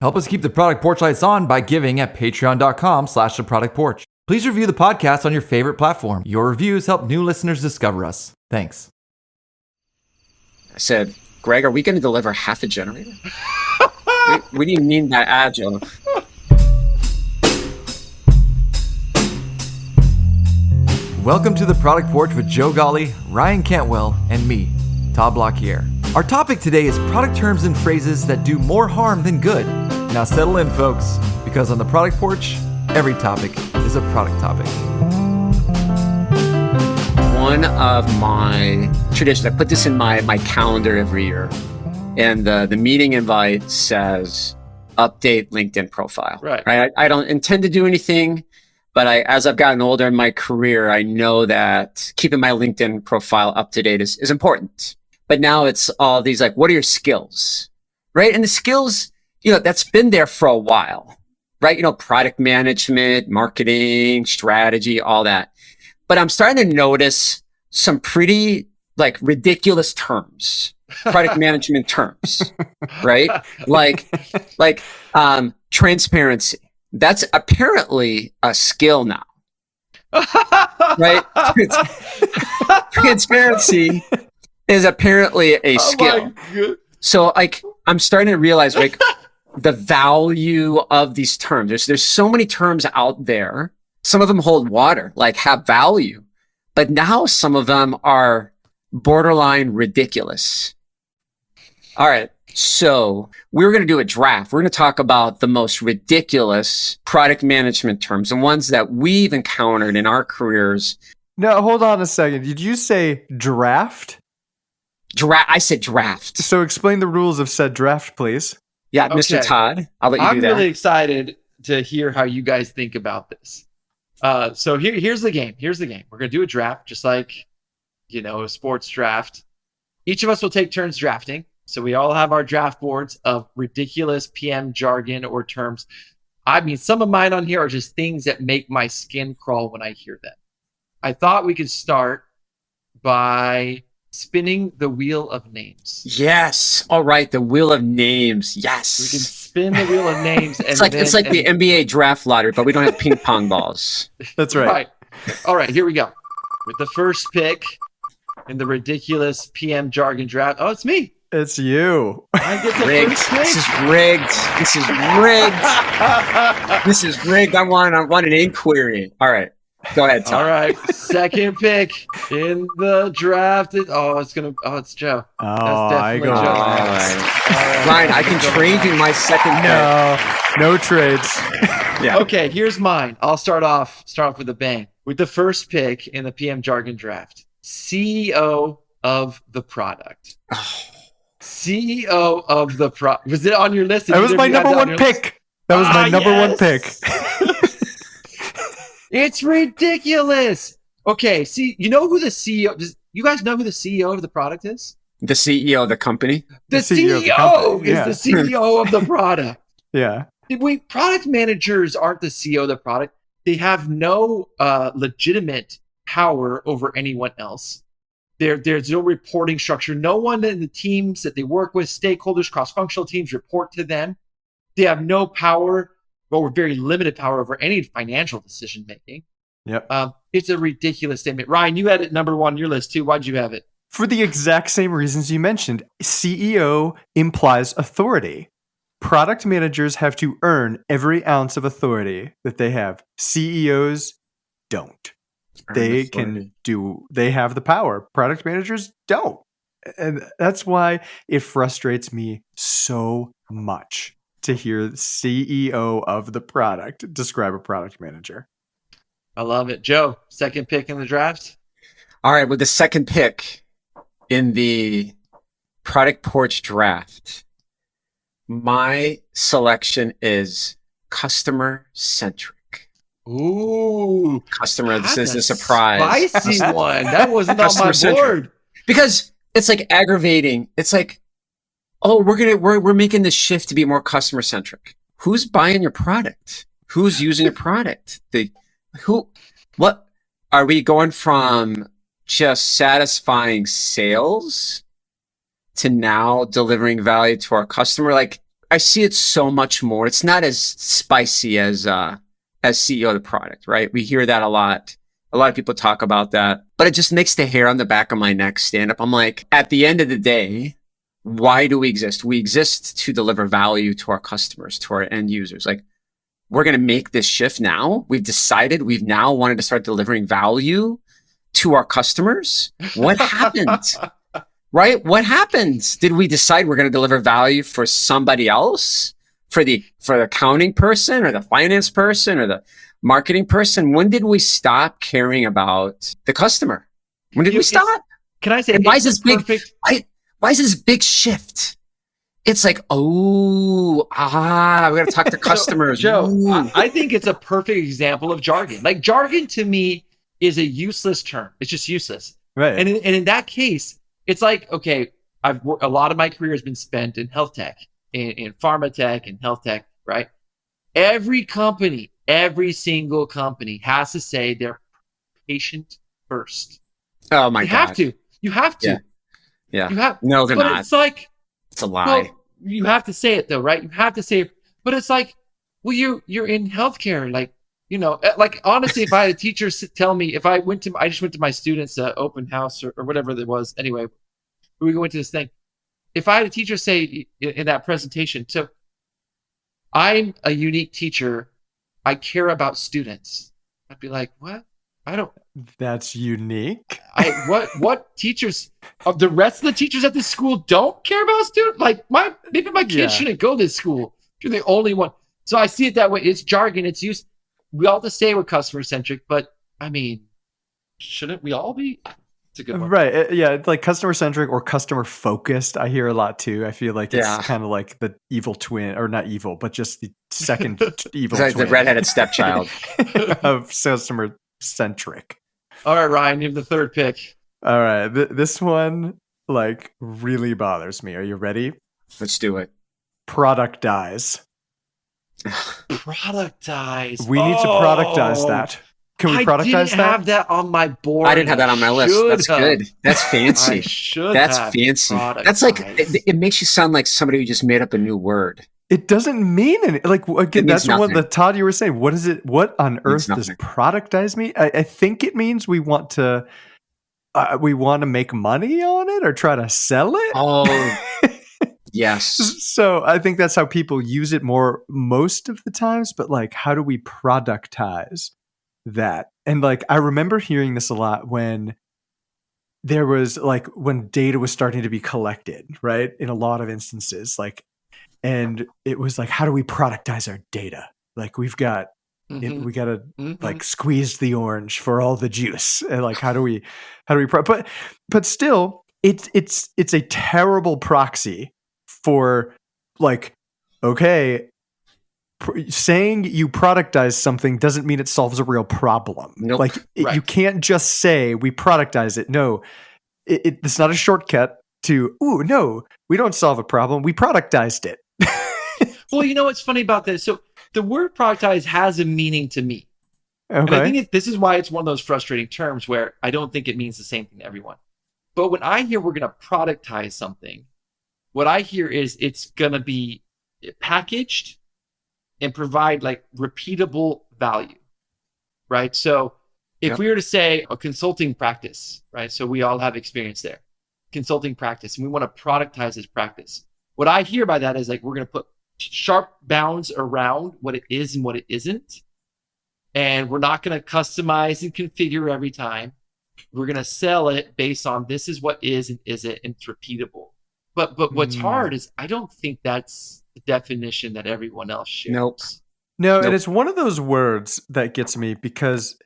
Help us keep the Product Porch lights on by giving at patreon.com/theproductporch. Please review the podcast on your favorite platform. Your reviews help new listeners discover us. Thanks. I said, Greg, are we going to deliver half a generator? What do you mean by Agile? Welcome to the Product Porch with Joe Golly, Ryan Cantwell, and me, Todd Blockier. Our topic today is product terms and phrases that do more harm than good. Now settle in, folks, because on the Product Porch, every topic is a product topic. One of my traditions, I put this in my calendar every year, and the meeting invite says, update LinkedIn profile. Right? I don't intend to do anything, but as I've gotten older in my career, I know that keeping my LinkedIn profile up to date is important. But now it's all these like, what are your skills, right? And the skills, that's been there for a while, right? Product management, marketing, strategy, all that. But I'm starting to notice some pretty like ridiculous terms, product management terms, right? Like transparency. That's apparently a skill now, right? Transparency is apparently a skill. So I'm starting to realize the value of these terms. There's so many terms out there. Some of them hold water, have value, but now some of them are borderline ridiculous. All right. So we're going to do a draft. We're going to talk about the most ridiculous product management terms and ones that we've encountered in our careers. No, hold on a second. Did you say draft? I said draft. So explain the rules of said draft, please. Yeah, okay. Mr. Todd, I'll let you do that. I'm really excited to hear how you guys think about this. So here's the game. We're going to do a draft, just like, a sports draft. Each of us will take turns drafting. So we all have our draft boards of ridiculous PM jargon or terms. I mean, some of mine on here are just things that make my skin crawl when I hear them. I thought we could start by spinning the wheel of names. Yes. All right. The wheel of names. Yes. We can spin the wheel of names. And it's like the NBA draft lottery, but we don't have ping pong balls. That's right. All right. Here we go. With the first pick in the ridiculous PM jargon draft. Oh, it's me. It's you. I get the rigged. first pick. This is rigged. This is rigged. I want an inquiry. All right. Go ahead, Tom. All right. Second pick in the draft. It's Joe. Oh, I go. Joe. All right. Ryan, I can trade you my second pick. No trades. Yeah. Okay, here's mine. I'll start off with a bang. With the first pick in the PM jargon draft. CEO of the product. CEO of the product. Was it on your list? That was my number one pick. That was my number one pick. It's ridiculous. Okay, see, you know who the CEO? You guys know who the CEO of the product is? The CEO of the company. The CEO is the CEO of the product. Yeah. Product managers aren't the CEO of the product. They have no legitimate power over anyone else. There's no reporting structure. No one in the teams that they work with, stakeholders, cross-functional teams, report to them. They have no power or very limited power over any financial decision making. Yep. It's a ridiculous statement. Ryan, you had it number one on your list too. Why'd you have it? For the exact same reasons you mentioned. CEO implies authority. Product managers have to earn every ounce of authority that they have. CEOs don't. They have the power. Product managers don't. And that's why it frustrates me so much to hear the CEO of the product describe a product manager. I love it. Joe, second pick in the draft. All right. With the second pick in the Product Porch draft, my selection is customer centric. Ooh, customer. This is a surprise. Spicy one. That wasn't on my board. Because it's like aggravating. It's like, oh, we're making this shift to be more customer centric. Who's buying your product? Who's using your product? What are we going from just satisfying sales to now delivering value to our customer? Like, I see it so much more. It's not as spicy as CEO of the product, right? We hear that a lot. A lot of people talk about that, but it just makes the hair on the back of my neck stand up. I'm like, at the end of the day, why do we exist? We exist to deliver value to our customers, to our end users. Like, we're going to make this shift now. We've decided we've now wanted to start delivering value to our customers. What happened? Right? What happened? Did we decide we're going to deliver value for somebody else? For the accounting person or the finance person or the marketing person? When did we stop caring about the customer? When did we stop? Can I say, and why is this big? Why is this big shift? It's like, we got to talk to customers. Joe, I think it's a perfect example of jargon. Like, jargon to me is a useless term. It's just useless. Right. And in that case, it's like, okay, a lot of my career has been spent in health tech, in pharma tech and health tech, right? Every single company has to say they're patient first. Oh my God. You have to. Yeah. No, they're not. It's like, it's a lie. Well, you have to say it though, right? You have to say it. But it's like, well, you're in healthcare. Like, like honestly, if I had a teacher tell me, I just went to my students' open house or whatever it was. Anyway, we went to this thing. If I had a teacher say in that presentation, so I'm a unique teacher, I care about students. I'd be like, what? I don't. That's unique. What teachers? The rest of the teachers at this school don't care about students. Like maybe my kids shouldn't go to this school. You're the only one. So I see it that way. It's jargon. It's used. We all have to say we're customer centric, but I mean, shouldn't we all be? It's a good one. Right. Yeah. It's like customer centric or customer focused. I hear a lot too. I feel like it's kind of like the evil twin, or not evil, but just the second evil twin. The redheaded stepchild of customer centric. All right, Ryan, you have the third pick. All right. This one like really bothers me. Are you ready? Let's do it. Productize. Productize. We need to productize that. Can we productize that? I didn't have that on my board. I didn't have that on my list. That's good. That's fancy. That's fancy. That's like, it makes you sound like somebody who just made up a new word. It doesn't mean anything. Like, again, that's the one that Todd, you were saying. What is it? What on earth does productize mean? I think it means we want to make money on it or try to sell it. Oh, yes. So I think that's how people use it most of the times. But like, how do we productize that? And like, I remember hearing this a lot when there was like, when data was starting to be collected, right? In a lot of instances, like, and it was like, how do we productize our data? Like, we got to like squeeze the orange for all the juice. And like, how do we but still it's a terrible proxy for like, okay, saying you productize something doesn't mean it solves a real problem. Nope. Like you can't just say we productize it. No, it's not a shortcut to, no, we don't solve a problem. We productized it. Well, you know what's funny about this? So the word productize has a meaning to me. Okay. And I think this is why it's one of those frustrating terms where I don't think it means the same thing to everyone. But when I hear we're going to productize something, what I hear is it's going to be packaged and provide like repeatable value, right? So if we were to say a consulting practice, right? So we all have experience there, consulting practice, and we want to productize this practice. What I hear by that is like, we're going to put sharp bounds around what it is and what it isn't. And we're not going to customize and configure every time. We're going to sell it based on this is what is and isn't, and it's repeatable. But what's hard is I don't think that's the definition that everyone else shares. No, and it's one of those words that gets me because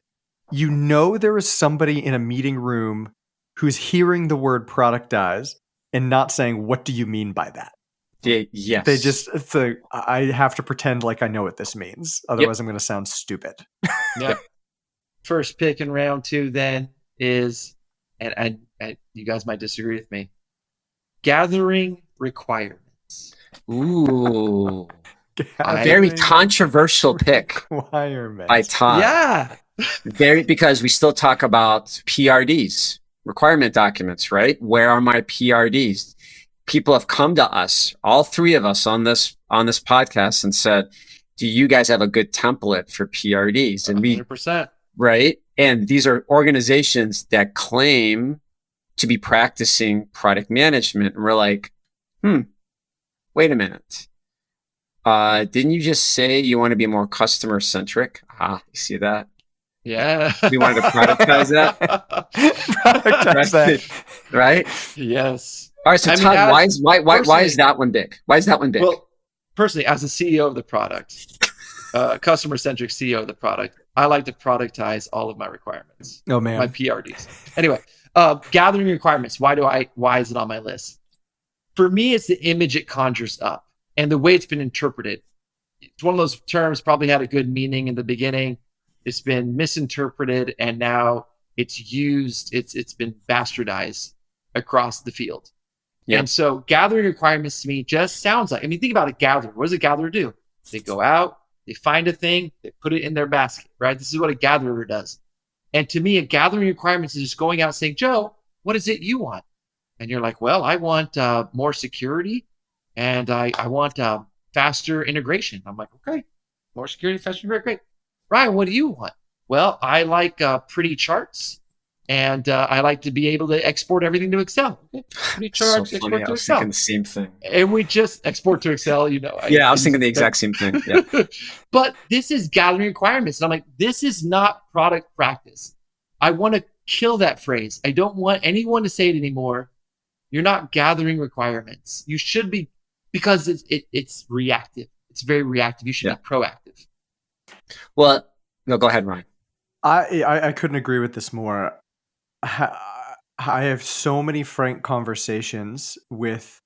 there is somebody in a meeting room who's hearing the word productize and not saying, what do you mean by that? Yes. They just, I have to pretend like I know what this means. Otherwise, I'm going to sound stupid. Yep. First pick in round 2 then is, and you guys might disagree with me, gathering requirements. Ooh. A very controversial pick by Todd. Yeah. Because we still talk about PRDs, requirement documents, right? Where are my PRDs? people have come to us, all three of us on this podcast, and said, do you guys have a good template for PRDs? And 100%. Right? And these are organizations that claim to be practicing product management. And we're like, wait a minute. Didn't you just say you want to be more customer centric? You see that? Yeah. We wanted to productize that. Productize that. Right? Yes. All right. So Todd, why is that one big? Why is that one big? Well, personally, as a CEO of the product, customer centric CEO of the product, I like to productize all of my requirements. Oh man. My PRDs. Anyway, gathering requirements. Why is it on my list? For me, it's the image it conjures up and the way it's been interpreted. It's one of those terms probably had a good meaning in the beginning. It's been misinterpreted, and now it's used. It's been bastardized across the field. Yeah. And so gathering requirements to me just sounds like, think about a gatherer. What does a gatherer do? They go out, they find a thing, they put it in their basket, right? This is what a gatherer does. And to me, a gathering requirements is just going out saying, Joe, what is it you want? And you're like, well, I want more security, and I want faster integration. I'm like, okay, more security, faster integration, great. Ryan, what do you want? Well, I like pretty charts, and I like to be able to export everything to Excel. Okay. Pretty charts, so export funny. to I was Excel. thinking the same thing. And we just export to Excel, I was thinking the exact same thing. Yeah. But this is gathering requirements. And I'm like, this is not product practice. I want to kill that phrase. I don't want anyone to say it anymore. You're not gathering requirements. You should be, because it's reactive. It's very reactive. You should be proactive. Well, no, go ahead, Ryan. I couldn't agree with this more. I have so many frank conversations with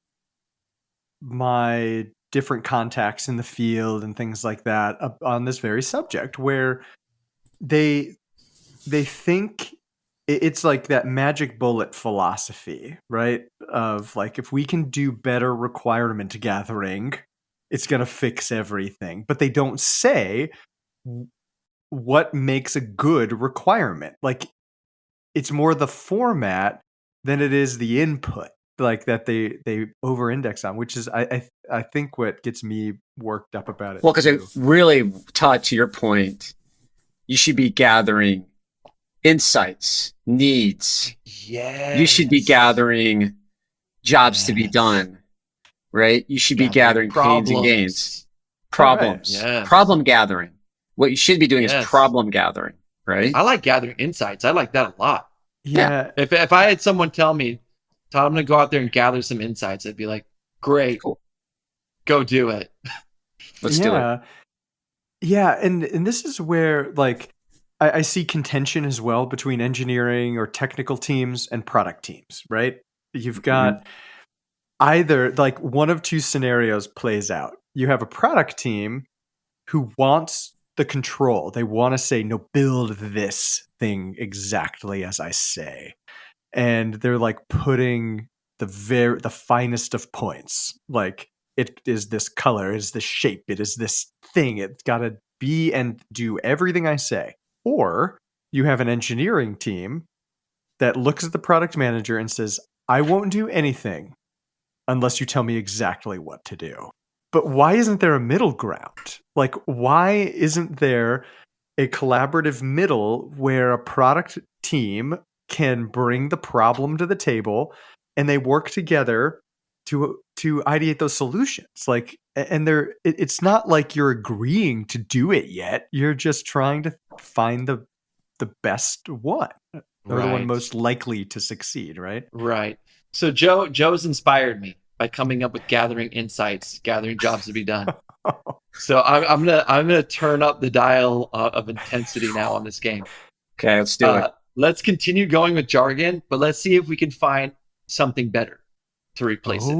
my different contacts in the field and things like that on this very subject, where they think it's like that magic bullet philosophy, right? Of like, if we can do better requirement gathering, it's going to fix everything. But they don't say what makes a good requirement. Like, it's more the format than it is the input, like that they over-index on, which is I think what gets me worked up about it. Well, because it really, Todd, to your point, you should be gathering insights, needs. Yes. You should be gathering jobs to be done, right? You should be gathering pains and gains. Problems. Right. Yes. Problem gathering. What you should be doing is problem gathering, right? I like gathering insights. I like that a lot. Yeah. If I had someone tell me, Todd, I'm going to go out there and gather some insights, I'd be like, great, cool. Go do it. Let's do it. Yeah. And this is where like I see contention as well between engineering or technical teams and product teams, right? You've got either like one of two scenarios plays out. You have a product team who wants the control. They want to say, no, build this thing exactly as I say. And they're like putting the finest of points. Like, it is this color, it is this shape, it is this thing. It's got to be and do everything I say. Or you have an engineering team that looks at the product manager and says, I won't do anything unless you tell me exactly what to do. But why isn't there a middle ground? Like, why isn't there a collaborative middle where a product team can bring the problem to the table and they work together to ideate those solutions? Like, and it's not like you're agreeing to do it yet. You're just trying to find the best one, or the one most likely to succeed, right? Right. So Joe's inspired me by coming up with gathering insights, gathering jobs to be done. So I'm gonna turn up the dial of intensity now on this game. Okay, let's do it. Let's continue going with jargon, but let's see if we can find something better to replace it.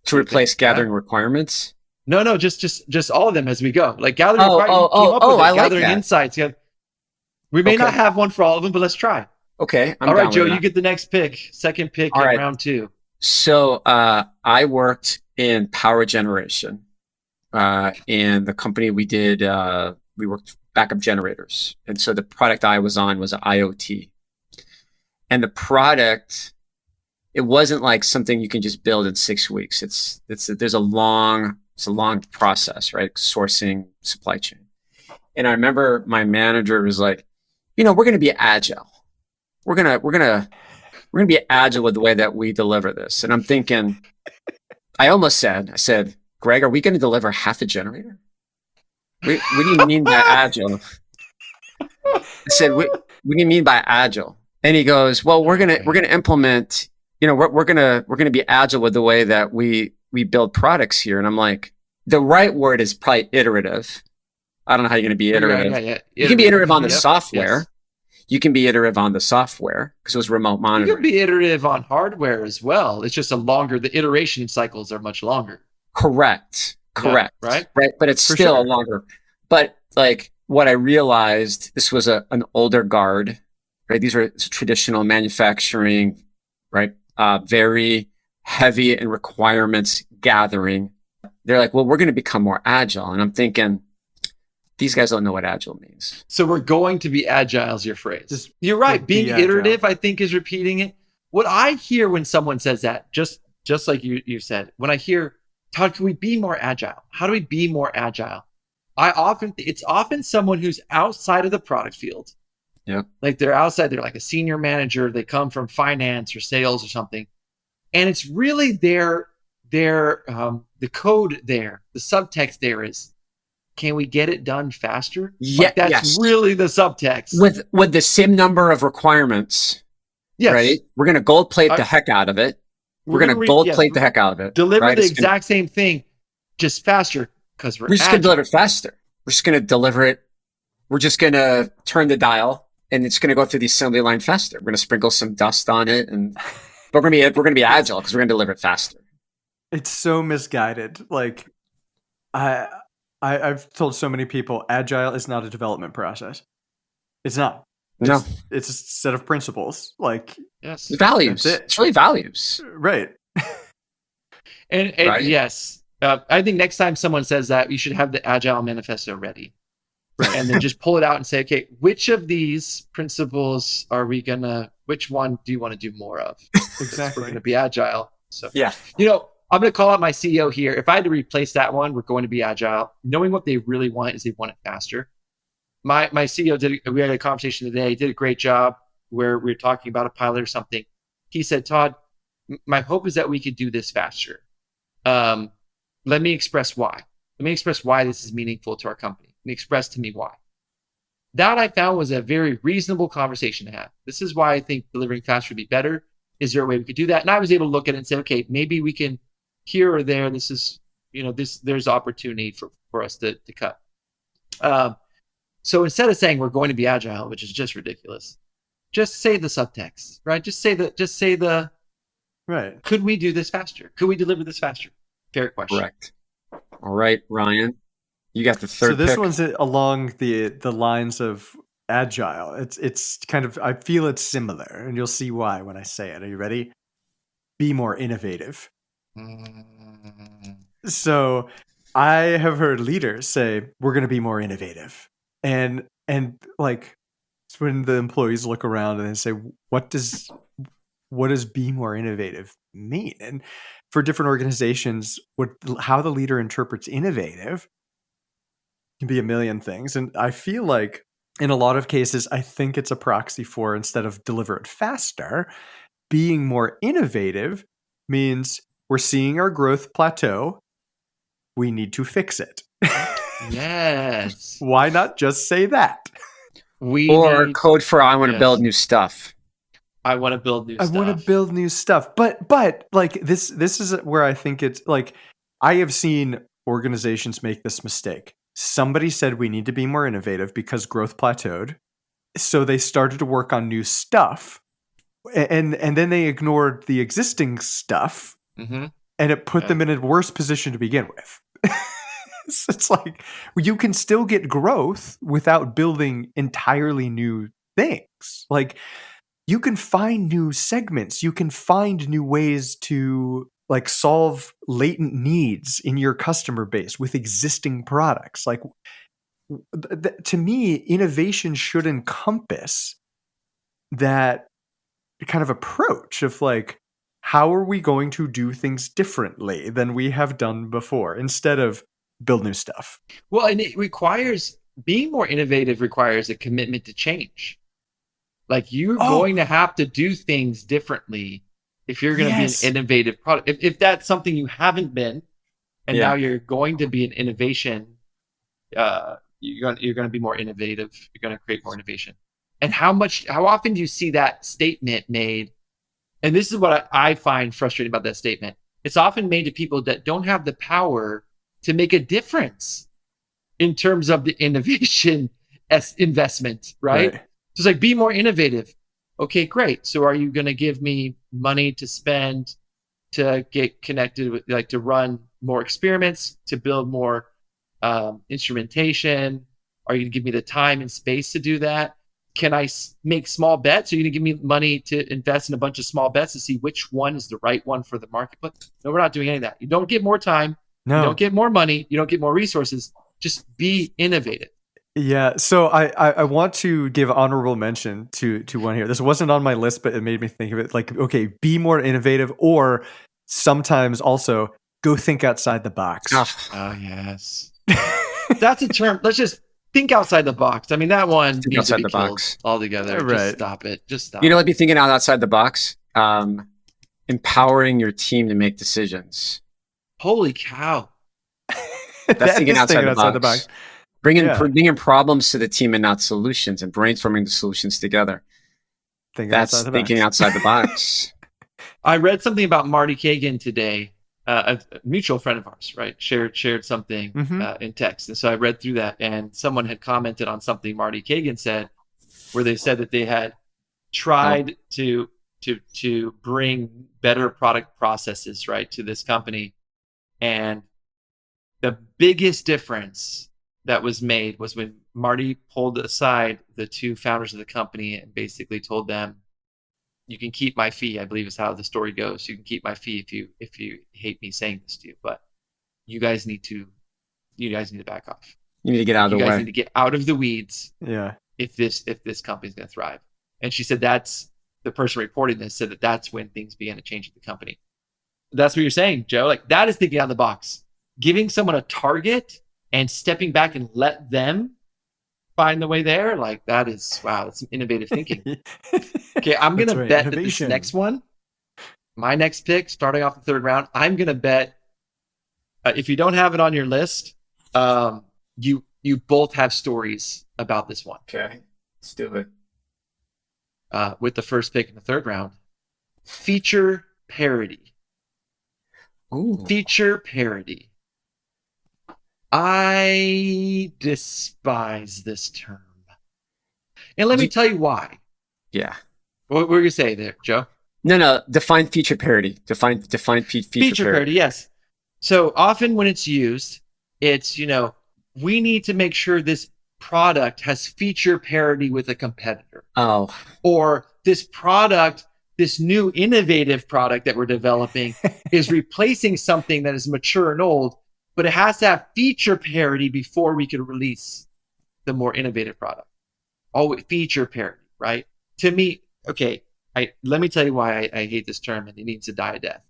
To replace gathering requirements? No, just all of them as we go. Like gathering requirements. I like gathering that. Insights. Yeah. We may not have one for all of them, but let's try. Okay. All right, Joe, you get the next pick. Second pick in round 2. So I worked in power generation. In the company we did, we worked backup generators. And so the product I was on was IoT. And the product it wasn't like something you can just build in 6 weeks. It's a long process, right? Sourcing, supply chain. And I remember my manager was like, we're going to be agile. We're going to be agile with the way that we deliver this. And I'm thinking, I said, Greg, are we going to deliver half a generator? What do you mean by agile? I said, what do you mean by agile? And he goes, well, we're going to implement, we're going to be agile with the way that we build products here. And I'm like, the right word is probably iterative. I don't know how you're going to be iterative. Yeah. You can be iterative on the software. Yes. You can be iterative on the software because it was remote monitoring. You can be iterative on hardware as well. It's just the iteration cycles are much longer. Correct. Yeah, right. But it's still longer. But like what I realized, this was an older guard, right? These are traditional manufacturing, right? Very heavy in requirements gathering. They're like, well, we're going to become more agile. And I'm thinking, these guys don't know what agile means. So we're going to be agile is your phrase. You're right. Being iterative, I think, is repeating it. What I hear when someone says that, just like you said, when I hear, Todd, can we be more agile? How do we be more agile? It's often someone who's outside of the product field. Yeah. Like they're outside, they're like a senior manager, they come from finance or sales or something. And it's really the code there, the subtext there is, can we get it done faster? Yeah, that's really the subtext. With the same number of requirements. Yes. Right? We're going to gold plate the heck out of it. We're going to gold plate the heck out of it. Deliver the exact same thing, just faster because we're just going to deliver it faster. We're just going to deliver it. We're just going to turn the dial and it's going to go through the assembly line faster. We're going to sprinkle some dust on it but we're going to be agile because we're going to deliver it faster. It's so misguided. Like I've told so many people, agile is not a development process. It's not. It's a set of principles. Like values. It's really values. Right. and right? Yes. I think next time someone says that, you should have the Agile Manifesto ready. Right. And then just pull it out and say, okay, which of these principles which one do you want to do more of? Exactly. We're going to be agile. So, yeah. I'm going to call out my CEO here. If I had to replace that one, we're going to be agile. Knowing what they really want is they want it faster. My CEO we had a conversation today, did a great job where we were talking about a pilot or something. He said, Todd, my hope is that we could do this faster. Let me express why. Let me express why this is meaningful to our company. Let me express to me why. That I found was a very reasonable conversation to have. This is why I think delivering faster would be better. Is there a way we could do that? And I was able to look at it and say, okay, maybe we can here or there. This is, there's opportunity for us to cut. So instead of saying we're going to be agile, which is just ridiculous, just say the subtext, right? Just say the right. Could we do this faster? Could we deliver this faster? Fair question. Correct. All right, Ryan, you got the third. So this pick. one's along the lines of agile. It's kind of, I feel it's similar, and you'll see why when I say it. Are you ready? Be more innovative. So I have heard leaders say, we're going to be more innovative. And like, it's when the employees look around and they say, what does be more innovative mean? And for different organizations, how the leader interprets innovative can be a million things. And I feel like in a lot of cases, I think it's a proxy for, instead of deliver it faster, being more innovative means we're seeing our growth plateau. We need to fix it. Yes. Why not just say that? Code for I want to build new stuff. I want to build new stuff. I want to build new stuff. But like this is where I think it's like, I have seen organizations make this mistake. Somebody said we need to be more innovative because growth plateaued. So they started to work on new stuff. And then they ignored the existing stuff. Mm-hmm. And it put them in a worse position to begin with. It's like, you can still get growth without building entirely new things. Like, you can find new segments. You can find new ways to like solve latent needs in your customer base with existing products. Like, to me, innovation should encompass that kind of approach of like, how are we going to do things differently than we have done before instead of build new stuff? Well, and it requires being more innovative requires a commitment to change. Like you're going to have to do things differently if you're going to be an innovative product. If that's something you haven't been, and now you're going to be an innovation, you're going to be more innovative. You're going to create more innovation. And how often do you see that statement made? And this is what I find frustrating about that statement. It's often made to people that don't have the power to make a difference in terms of the innovation investment, right? So it's like, be more innovative. Okay, great. So are you going to give me money to spend to get connected with, like, to run more experiments, to build more instrumentation? Are you going to give me the time and space to do that? Can I make small bets? Are you going to give me money to invest in a bunch of small bets to see which one is the right one for the marketplace? No, we're not doing any of that. You don't get more time. No. You don't get more money. You don't get more resources. Just be innovative. Yeah. So I want to give honorable mention to one here. This wasn't on my list, but it made me think of it. Like, okay, be more innovative, or sometimes also go think outside the box. Oh, yes. That's a term. Let's just think outside the box. I mean, that one needs to be killed altogether. Right. Just stop it. Just stop. You know, be thinking outside the box. Empowering your team to make decisions. Holy cow. That's thinking outside the box. Bringing problems to the team and not solutions, and brainstorming the solutions together. That's thinking outside the box. I read something about Marty Kagan today. A mutual friend of ours, right? Shared something in text. And so I read through that, and someone had commented on something Marty Kagan said, where they said that they had tried to bring better product processes, right, to this company. And the biggest difference that was made was when Marty pulled aside the two founders of the company and basically told them, you can keep my fee, I believe is how the story goes. You can keep my fee if you hate me saying this to you, but you guys need to back off. You need to get out of the way. You guys need to get out of the weeds. Yeah. If this company's going to thrive. And she said that's the person reporting this said that's when things began to change at the company. That's what you're saying, Joe. Like, that is thinking out of the box. Giving someone a target and stepping back and let them find the way there. Like, that is, wow, that's some innovative thinking. Okay, I'm going to bet that this next one, my next pick, starting off the third round, I'm going to bet, if you don't have it on your list, you both have stories about this one. Okay, let's do it. With the first pick in the third round, feature parity. Ooh. Feature parity. I despise this term. And let me tell you why. Yeah. What were you going to say there, Joe? No. Define feature parity. Define feature parity. Yes. So often when it's used, it's, we need to make sure this product has feature parity with a competitor. Oh. Or this product, this new innovative product that we're developing is replacing something that is mature and old, but it has to have feature parity before we can release the more innovative product. Oh, feature parity, right? To me, okay, let me tell you why I hate this term, and it needs to die a death.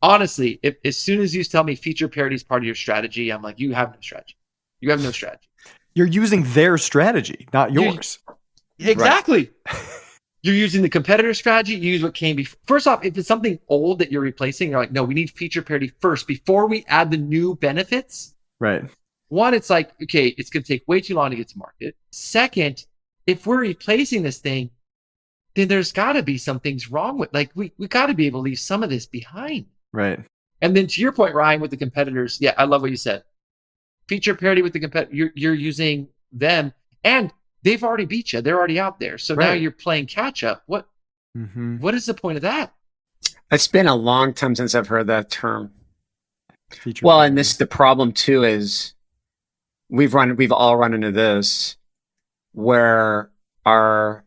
Honestly, if as soon as you tell me feature parity is part of your strategy, I'm like, you have no strategy. You have no strategy. You're using their strategy, not yours. Exactly. Right. You're using the competitor strategy. You use what came before. First off, if it's something old that you're replacing, you're like, no, we need feature parity first before we add the new benefits. Right. One, it's like, okay, it's going to take way too long to get to market. Second, if we're replacing this thing, then there's got to be some things wrong with, like, we got to be able to leave some of this behind. Right. And then to your point, Ryan, with the competitors, yeah, I love what you said. Feature parity with the competitor, you're using them, and they've already beat you. They're already out there. So now you're playing catch up. What is the point of that? It's been a long time since I've heard that term. And the problem too is we've all run into this where our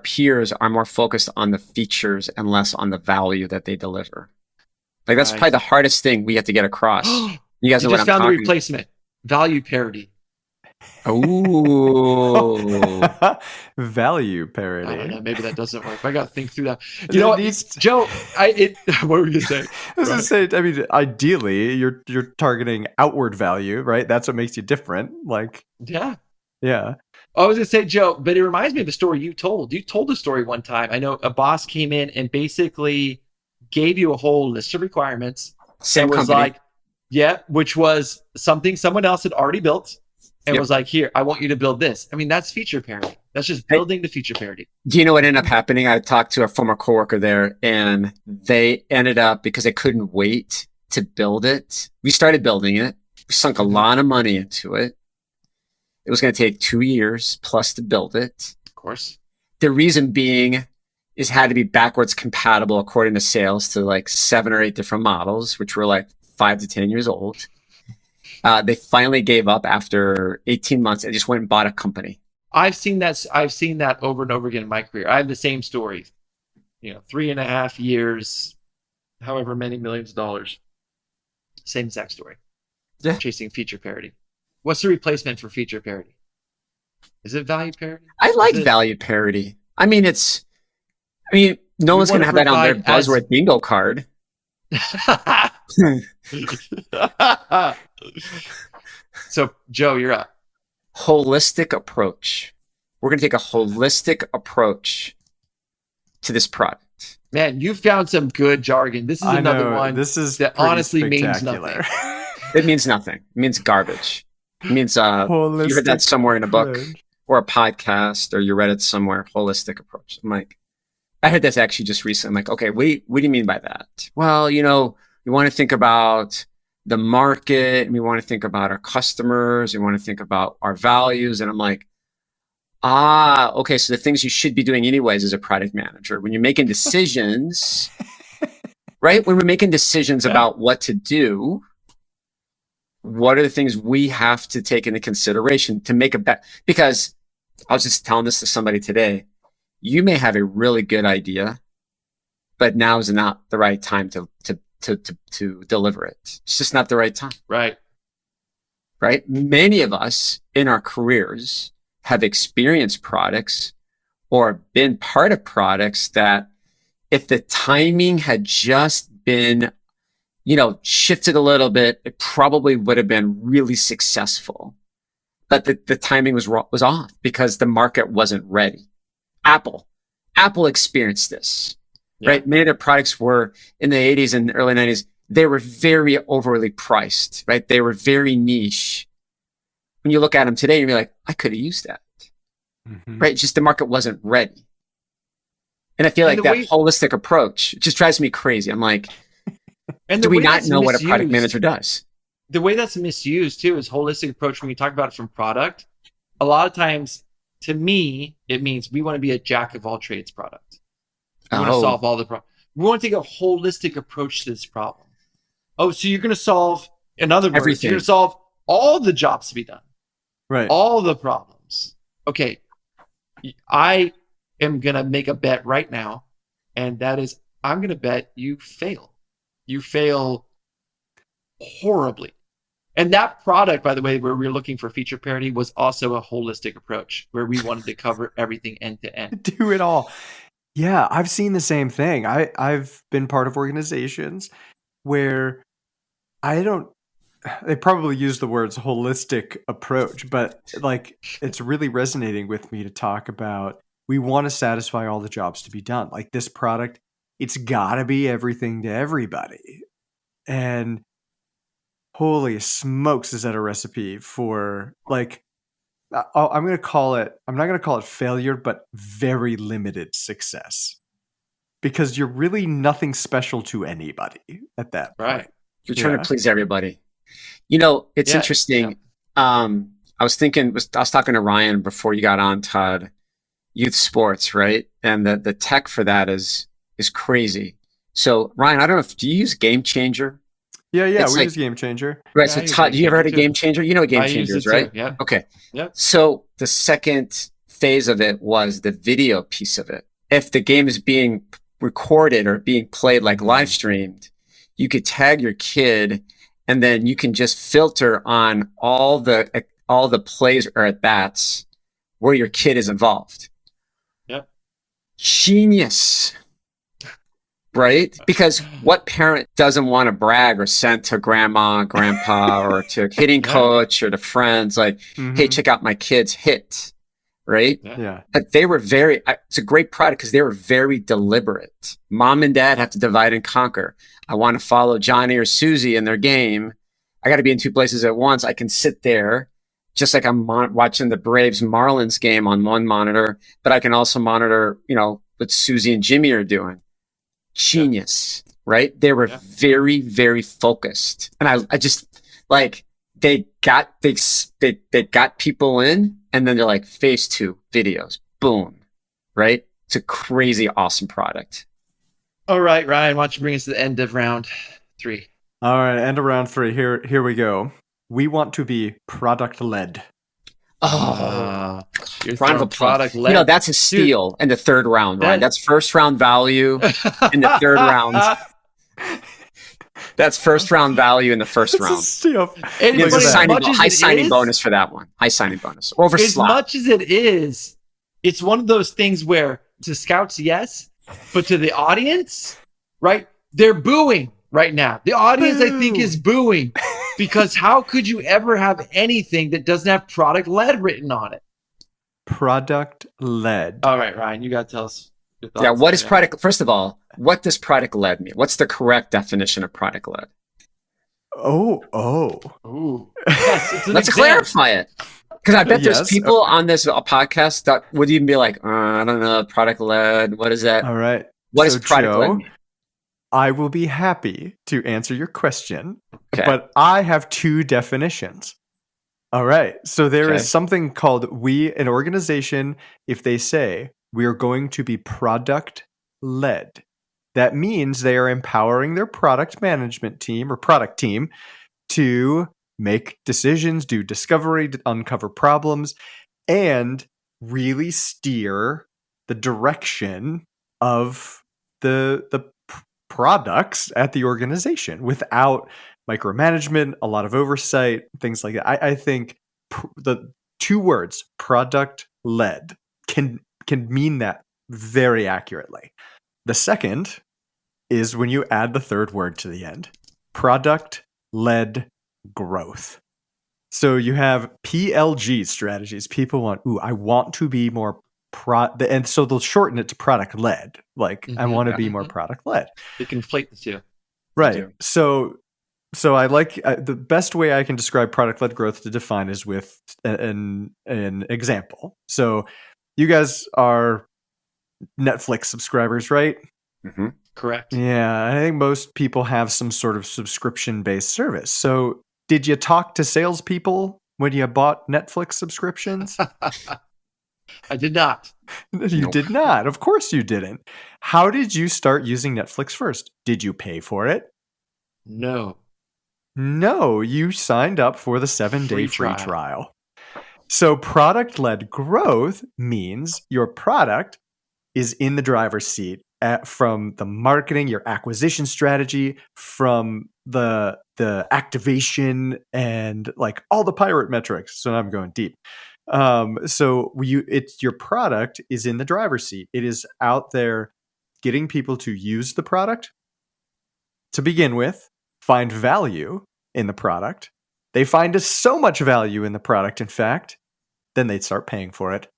peers are more focused on the features and less on the value that they deliver. Like, that's probably the hardest thing we have to get across. You guys know just what I'm found talking. The replacement. Value parity. Ooh. Value parity. I don't know. Maybe that doesn't work. I got to think through that. You know what, Joe? What were you gonna say? I was gonna say. I mean, ideally, you're targeting outward value, right? That's what makes you different. Like, yeah. I was gonna say, Joe, but it reminds me of a story you told. You told a story one time. I know a boss came in and basically gave you a whole list of requirements. Same was company. like, yeah, which was something someone else had already built, and was like, here, I want you to build this. I mean, that's feature parity. That's just building the feature parity. Do you know what ended up happening? I talked to a former coworker there, and they ended up, because they couldn't wait to build it. We started building it. We sunk a lot of money into it. It was going to take 2 years plus to build it. Of course. The reason being is had to be backwards compatible according to sales to like 7 or 8 different models, which were like 5 to 10 years old. They finally gave up after 18 months and just went and bought a company. I've seen that over and over again in my career. I have the same story. 3.5 years, however many millions of dollars. Same exact story. Yeah. Chasing feature parity. What's the replacement for feature parity? Is it value parity? I like value parity. I mean, no one's going to have that on their buzzword bingo card. So, Joe, you're up. Holistic approach. We're going to take a holistic approach to this product. Man, you found some good jargon. This is another one. This is that honestly means nothing. It means nothing. It means garbage. It means you read that somewhere in a book or a podcast, or you read it somewhere. Holistic approach. I'm like, I heard this actually just recently. I'm like, okay, what do you mean by that? Well, we want to think about the market, and we want to think about our customers, we want to think about our values. And I'm like, okay, so the things you should be doing anyways as a product manager, when you're making decisions, right? When we're making decisions about what to do, what are the things we have to take into consideration to make a bet? Because I was just telling this to somebody today. You may have a really good idea, but now is not the right time to deliver it. It's just not the right time. Right. Many of us in our careers have experienced products or been part of products that if the timing had just been, shifted a little bit, it probably would have been really successful. But the timing was off because the market wasn't ready. Apple experienced this. Yeah. Right? Many of their products were in the 80s and early 90s. They were very overly priced, right? They were very niche. When you look at them today, you're like, I could have used that, right? Just the market wasn't ready. And I feel like that holistic approach just drives me crazy. I'm like, do we not know what a product manager does? The way that's misused too is holistic approach. When you talk about it from product, a lot of times, to me, it means we want to be a jack of all trades product. We want to solve all the problems. We want to take a holistic approach to this problem. Oh, so you're going to solve, in other words, you're going to solve all the jobs to be done. Right. All the problems. Okay. I am going to make a bet right now, and that is I'm going to bet you fail. You fail horribly. And that product, by the way, where we were looking for feature parity was also a holistic approach where we wanted to cover everything end to end. Do it all. Yeah, I've seen the same thing. I've been part of organizations where they probably use the words holistic approach, but like it's really resonating with me to talk about, we want to satisfy all the jobs to be done. Like this product, it's got to be everything to everybody. And holy smokes, is that a recipe for like, I'm not going to call it failure, but very limited success, because you're really nothing special to anybody at that point. Right. You're trying to please everybody. It's interesting. Yeah. I was talking to Ryan before you got on, Todd, youth sports, right? And the tech for that is crazy. So Ryan, I don't know do you use Game Changer? Yeah, we use Game Changer. Right. So Todd, do you ever heard of Game Changer? You know what Game Changer is, right? Yeah. Okay. Yeah. So the second phase of it was the video piece of it. If the game is being recorded or being played like live streamed, you could tag your kid, and then you can just filter on all the all the plays or at bats where your kid is involved. Yep. Genius. Right? Because what parent doesn't want to brag or send to grandma, grandpa, or to hitting coach or to friends like, hey, check out my kid's hit. Right? Yeah. But they were it's a great product because they were very deliberate. Mom and dad have to divide and conquer. I want to follow Johnny or Susie in their game. I got to be in two places at once. I can sit there just like I'm watching the Braves Marlins game on one monitor, but I can also monitor, what Susie and Jimmy are doing. Genius, right? They were very, very focused. And I just like, they got people in, and then they're like, phase 2 videos, boom, right? It's a crazy, awesome product. All right, Ryan, why don't you bring us to the end of round 3? All right, end of round 3. Here we go. We want to be product led. You're round of applause. Product led. That's a steal in the third round, right? That's first round value in the third round. That's first round value in the first round. Steal. High signing bonus for that one. High signing bonus. Over slot. As much as it is, it's one of those things where to scouts, yes, but to the audience, right? They're booing right now. The audience, I think, is booing because how could you ever have anything that doesn't have product led written on it? Product led. All right, Ryan, you got to tell us your thoughts. Yeah, what is product? First of all, what does product led mean? What's the correct definition of product led? Ooh. Yes, let's clarify it. Because I bet there's people on this podcast that would even be like, I don't know, product led. What is that? All right. What is product led mean? I will be happy to answer your question, but I have 2 definitions. All right. So there is something called an organization, if they say we are going to be product led, that means they are empowering their product management team or product team to make decisions, do discovery, uncover problems, and really steer the direction of the products at the organization without micromanagement, a lot of oversight, things like that. I think the 2 words, product led, can mean that very accurately. The second is when you add the 3rd word to the end, product led growth. So you have PLG strategies. People want, I want to be more and so they'll shorten it to product led. Like, I want to be more product led. They conflate the 2. Right. So I like the best way I can describe product led growth to define is with an example. So you guys are Netflix subscribers, right? Mm-hmm. Correct. Yeah. I think most people have some sort of subscription based service. So did you talk to salespeople when you bought Netflix subscriptions? I did not. You did not. Of course you didn't. How did you start using Netflix first? Did you pay for it? No, you signed up for the 7-day free trial. So product-led growth means your product is in the driver's seat from the marketing, your acquisition strategy, from the activation, and like all the pirate metrics. So I'm going deep. It's your product is in the driver's seat. It is out there getting people to use the product to begin with, find value in the product. They find so much value in the product, in fact, then they'd start paying for it.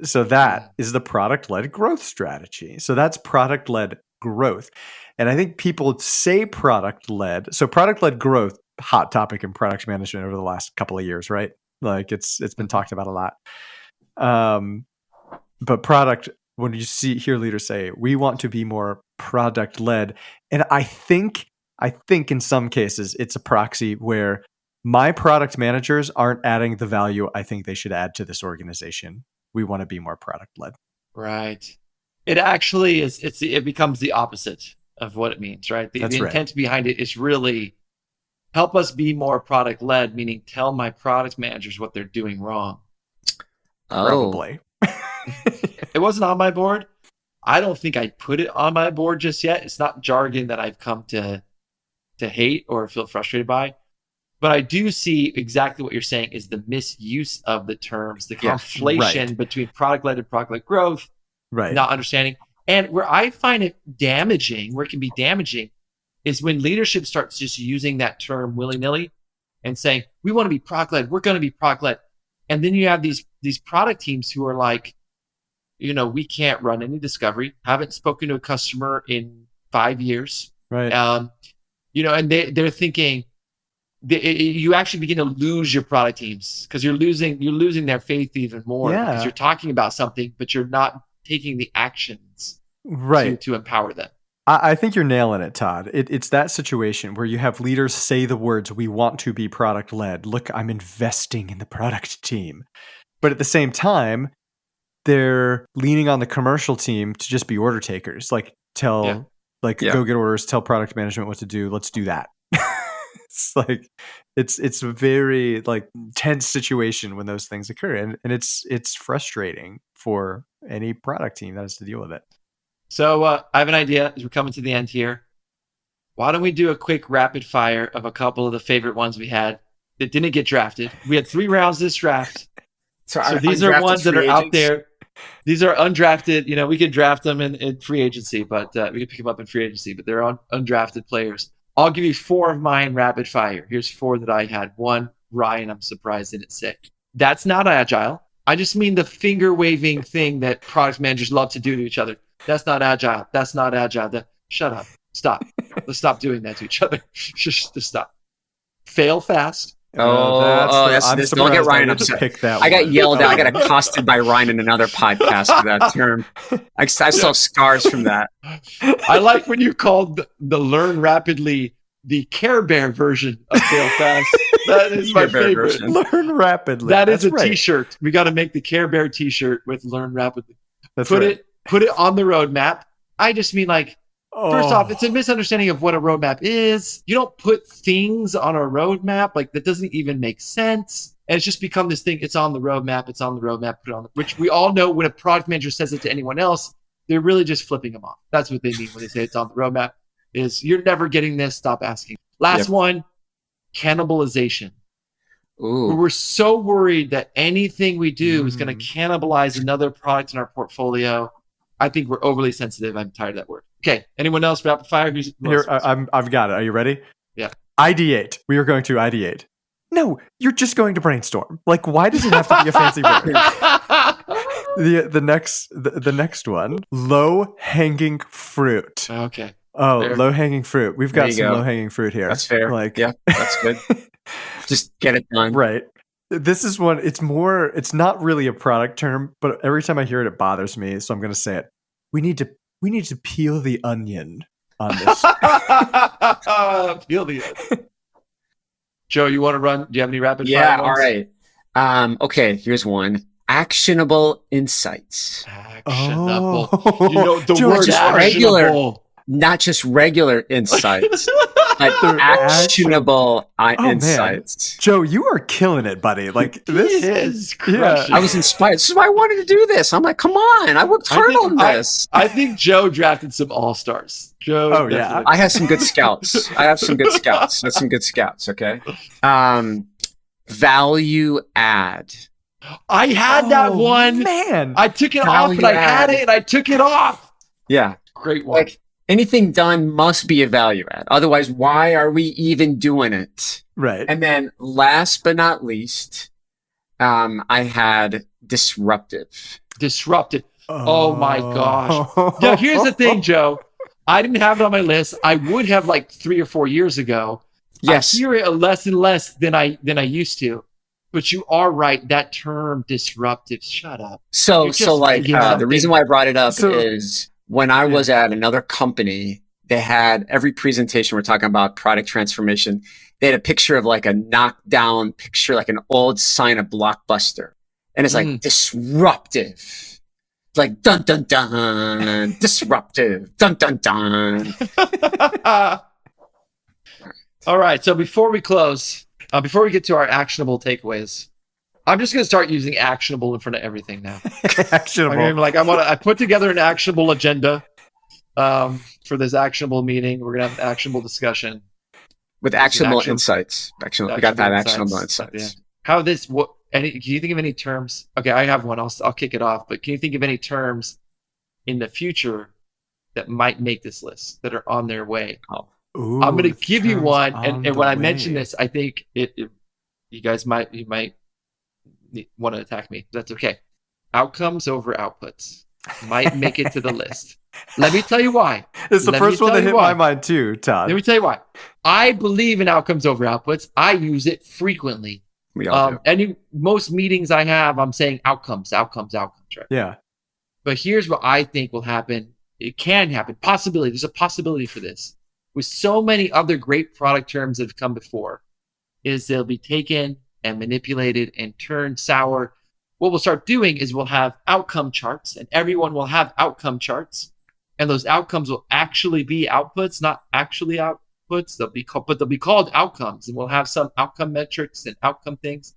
So that is the product-led growth strategy. So that's product-led growth. And I think people say product-led. So product-led growth, hot topic in product management over the last couple of years, right? Like it's been talked about a lot. But product, when you hear leaders say, we want to be more product led. And I think in some cases it's a proxy where my product managers aren't adding the value I think they should add to this organization. We want to be more product led. Right. It actually is. It becomes the opposite of what it means, right? The intent behind it is really help us be more product led, meaning tell my product managers what they're doing wrong. Probably. It wasn't on my board. I don't think I'd put it on my board just yet. It's not jargon that I've come to hate or feel frustrated by. But I do see exactly what you're saying is the misuse of the terms, the conflation between product-led and product-led growth, not understanding. And where I find it damaging, where it can be damaging, is when leadership starts just using that term willy-nilly and saying, we want to be product-led, we're going to be product-led. And then you have these product teams who are like, we can't run any discovery, haven't spoken to a customer in 5 years. Right. And they're thinking, you actually begin to lose your product teams because you're losing their faith even more because you're talking about something, but you're not taking the actions to empower them. I think you're nailing it, Todd. It's that situation where you have leaders say the words, we want to be product led. Look, I'm investing in the product team. But at the same time, they're leaning on the commercial team to just be order takers. Like go get orders, tell product management what to do. Let's do that. It's like it's a very tense situation when those things occur, and it's frustrating for any product team that has to deal with it. So I have an idea as we're coming to the end here. Why don't we do a quick rapid fire of a couple of the favorite ones we had that didn't get drafted? We had 3 rounds this draft. So these are ones that are out there. These are undrafted. We could draft them in free agency, but we could pick them up in free agency. But they're undrafted players. I'll give you 4 of mine rapid fire. Here's 4 that I had. 1, Ryan, I'm surprised didn't say. That's not agile. I just mean the finger waving thing that product managers love to do to each other. That's not agile. That's not agile. Shut up. Stop. Let's stop doing that to each other. Just stop. Fail fast. Don't get Ryan upset. I got yelled at. I got accosted by Ryan in another podcast for that term. I saw scars from that. I like when you called the Learn Rapidly the Care Bear version of fail fast. That is my favorite. Learn Rapidly. That is a T-shirt. We got to make the Care Bear T-shirt with Learn Rapidly. Put it on the roadmap. I just mean first off, it's a misunderstanding of what a roadmap is. You don't put things on a roadmap. That doesn't even make sense. And it's just become this thing. It's on the roadmap. It's on the roadmap. Put it on which we all know when a product manager says it to anyone else, they're really just flipping them off. That's what they mean when they say it's on the roadmap is you're never getting this. Stop asking. Last one, cannibalization. Ooh. We're so worried that anything we do is going to cannibalize another product in our portfolio. I think we're overly sensitive. I'm tired of that word. Okay. Anyone else? Rapid fire. Who's here? I've got it. Are you ready? Yeah. Ideate. We are going to ideate. No, you're just going to brainstorm. Why does it have to be a fancy word? The next one. Low hanging fruit. Okay. Oh, low hanging fruit. We've got some low hanging fruit here. That's fair. That's good. Just get it done. Right. This is one. It's not really a product term, but every time I hear it, it bothers me. So I'm going to say it. We need to peel the onion on this. Peel the onion. Joe, you want to run? Do you have any rapid fire? Yeah. All right. Okay. Here's one. Actionable insights. Actionable. Oh. The word just actionable. Not just regular insights, but actionable insights. Man. Joe, you are killing it, buddy. This is crushing. I was inspired. This is why I wanted to do this. I'm like, come on. I worked hard on this. I think Joe drafted some all-stars. Joe. Oh, yeah. I have some good scouts. That's some good scouts. Okay. Value add. I had that one. Man. I took it off, but I had it and I took it off. Yeah. Great one. Anything done must be a value add. Otherwise, why are we even doing it? Right. And then last but not least, I had disruptive. Disruptive. Oh my gosh. Now, here's the thing, Joe. I didn't have it on my list. I would have 3 or 4 years ago. Yes. I hear it less and less than I used to. But you are right. That term disruptive. Shut up. So the reason why I brought it up is when I was at another company, they had every presentation we're talking about product transformation. They had a picture of a knockdown picture, an old sign of Blockbuster. And it's disruptive. It's dun, dun, dun, disruptive, dun, dun, dun. All right. So before we close, before we get to our actionable takeaways, I'm just going to start using actionable in front of everything now. Actionable. I put together an actionable agenda for this actionable meeting. We're going to have an actionable discussion. with actionable insights. We got that actionable insights. Yeah. How this? What? Can you think of any terms? Okay, I have one. I'll kick it off. But can you think of any terms in the future that might make this list that are on their way? Ooh, I'm going to give you one. And when I mention this, I think you guys might want to attack me. That's okay. Outcomes over outputs might make it to the list. Let me tell you why. It's the first one that hit my mind too, Todd. Let me tell you why. I believe in outcomes over outputs. I use it frequently. We all do. Most meetings I have, I'm saying outcomes, right? Yeah. But here's what I think will happen. It can happen. Possibility. There's a possibility for this. With so many other great product terms that have come before, is they'll be taken and manipulated and turned sour. What we'll start doing is we'll have outcome charts, and everyone will have outcome charts. And those outcomes will actually be outputs, not actually outputs. They'll be called outcomes, and we'll have some outcome metrics and outcome things.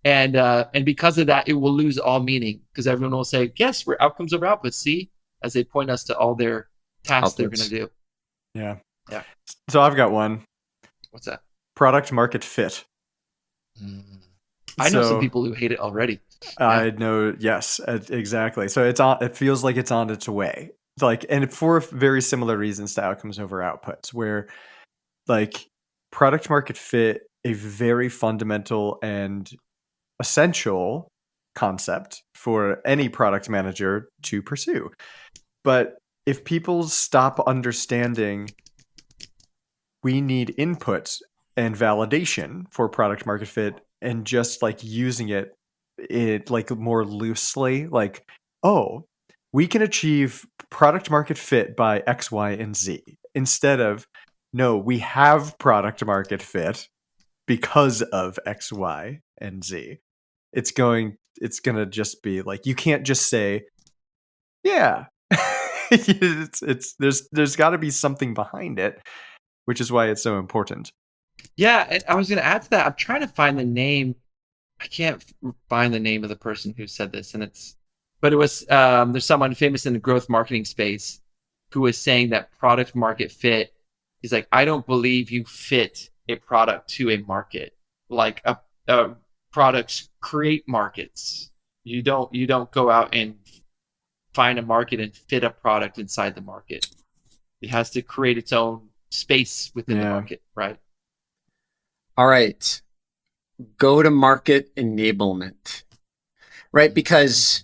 And because of that, it will lose all meaning because everyone will say, "Yes, we're outcomes over outputs." See, as they point us to all their tasks they're going to do. Yeah. Yeah. So I've got one. What's that? Product market fit. I know some people who hate it already. I know. Yes, exactly. So it feels like it's on its way. And for very similar reasons to outcomes over outputs, where product market fit, a very fundamental and essential concept for any product manager to pursue. But if people stop understanding we need input and validation for product market fit and just using it more loosely, we can achieve product market fit by X, Y, and Z, instead of, no, we have product market fit because of X, Y, and Z. It's going to just be you can't just say, yeah. There's got to be something behind it, which is why it's so important. Yeah, and I was going to add to that. I'm trying to find the name. I can't find the name of the person who said this, but it was there's someone famous in the growth marketing space who was saying that product market fit is I don't believe you fit a product to a market. Products create markets. You don't go out and find a market and fit a product inside the market. It has to create its own space within the market, right? All right. Go to market enablement, right? Because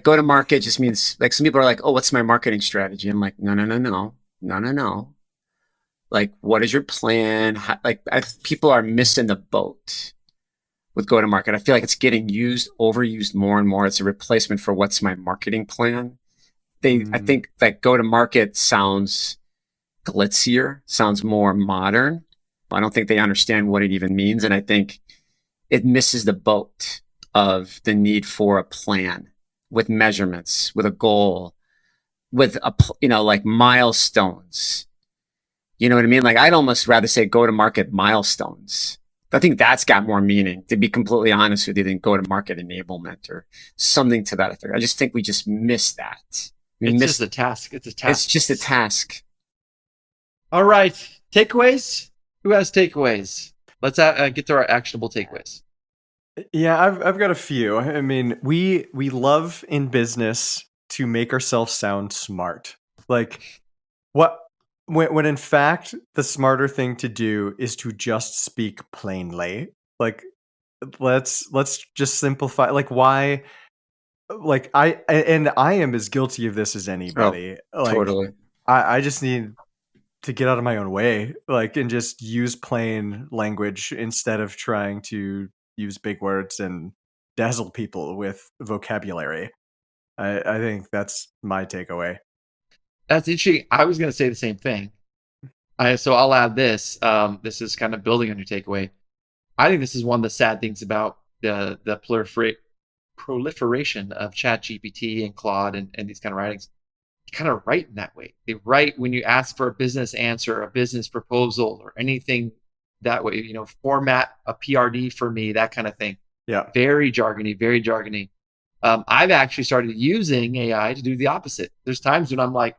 go to market just means some people are oh, what's my marketing strategy? I'm no. What is your plan? People are missing the boat with go to market. I feel like it's getting overused more and more. It's a replacement for what's my marketing plan. I think that go to market sounds glitzier, sounds more modern. I don't think they understand what it even means. And I think it misses the boat of the need for a plan with measurements, with a goal, with milestones. You know what I mean? I'd almost rather say go to market milestones. I think that's got more meaning, to be completely honest with you, than go to market enablement or something to that effect. I just think we just miss that. It's just a task. It's a task. It's just a task. All right. Takeaways? Who has takeaways? Let's get to our actionable takeaways. Yeah, I've got a few. I mean, we love in business to make ourselves sound smart. When in fact the smarter thing to do is to just speak plainly. Let's just simplify. Why? I am as guilty of this as anybody. Totally. I just need to get out of my own way, and just use plain language instead of trying to use big words and dazzle people with vocabulary. I think that's my takeaway. That's interesting. I was going to say the same thing. So I'll add this. This is kind of building on your takeaway. I think this is one of the sad things about the proliferation of ChatGPT and Claude and these kind of writings. They kind of write in that way. They write when you ask for a business answer, a business proposal, or anything that way. Format a PRD for me, that kind of thing. Yeah. Very jargony, very jargony. I've actually started using AI to do the opposite. There's times when I'm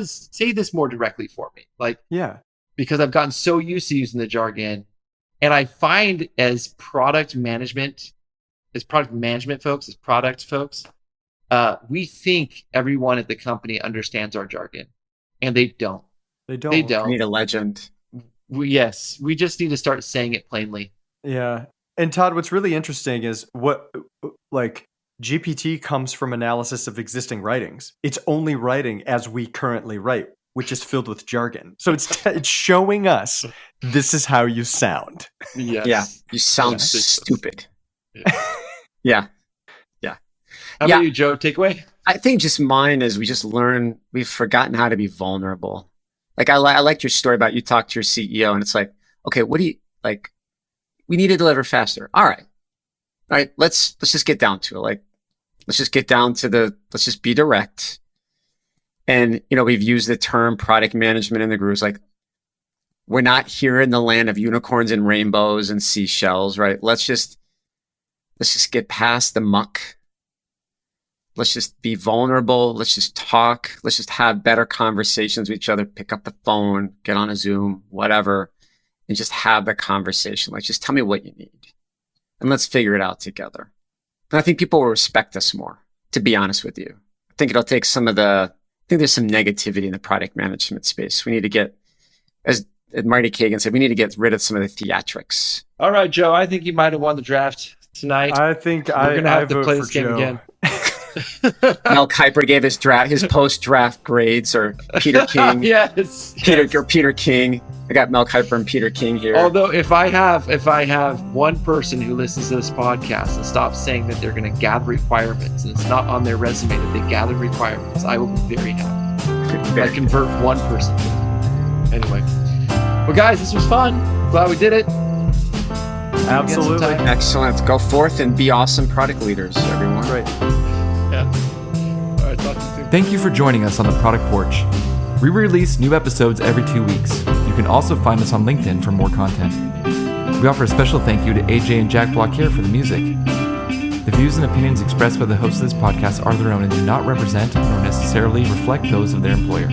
say this more directly for me. Yeah. because I've gotten so used to using the jargon. And I find as product management folks, we think everyone at the company understands our jargon, and they don't. They don't. We need a legend. We just need to start saying it plainly. Yeah. And Todd, what's really interesting is GPT comes from analysis of existing writings. It's only writing as we currently write, which is filled with jargon. So it's showing us this is how you sound. Yes. Yeah. You sound stupid. Yeah. How about you, Joe? Takeaway? I think just mine is we've forgotten how to be vulnerable. Like I liked your story about you talked to your CEO and it's like, okay, what do you like? We need to deliver faster. All right. Let's just get down to it. Like, let's just be direct. And, we've used the term product management in the groups. Like, we're not here in the land of unicorns and rainbows and seashells, right? Let's just get past the muck. Let's just be vulnerable. Let's just talk. Let's just have better conversations with each other. Pick up the phone, get on a Zoom, whatever, and just have the conversation. Like, just tell me what you need. And let's figure it out together. And I think people will respect us more, to be honest with you. I think it'll take I think there's some negativity in the product management space. We need to get, as Marty Kagan said, we need to get rid of some of the theatrics. All right, Joe, I think you might have won the draft tonight. I think we're going to have to play this game again. Mel Kiper gave his post-draft grades, or Peter King. Yes. Peter King. I got Mel Kiper and Peter King here. Although if I have one person who listens to this podcast and stops saying that they're going to gather requirements and it's not on their resume that they gathered requirements, I will be very happy. I convert one person. Anyway. Well, guys, this was fun. Glad we did it. Absolutely. Excellent. Go forth and be awesome product leaders, everyone. Great. Yeah. All right, talk to you soon. Thank you for joining us on the Product Porch. We release new episodes every 2 weeks. You can also find us on LinkedIn for more content. We offer a special thank you to AJ and Jack Blockier for the music. The views and opinions expressed by the hosts of this podcast are their own and do not represent nor necessarily reflect those of their employer.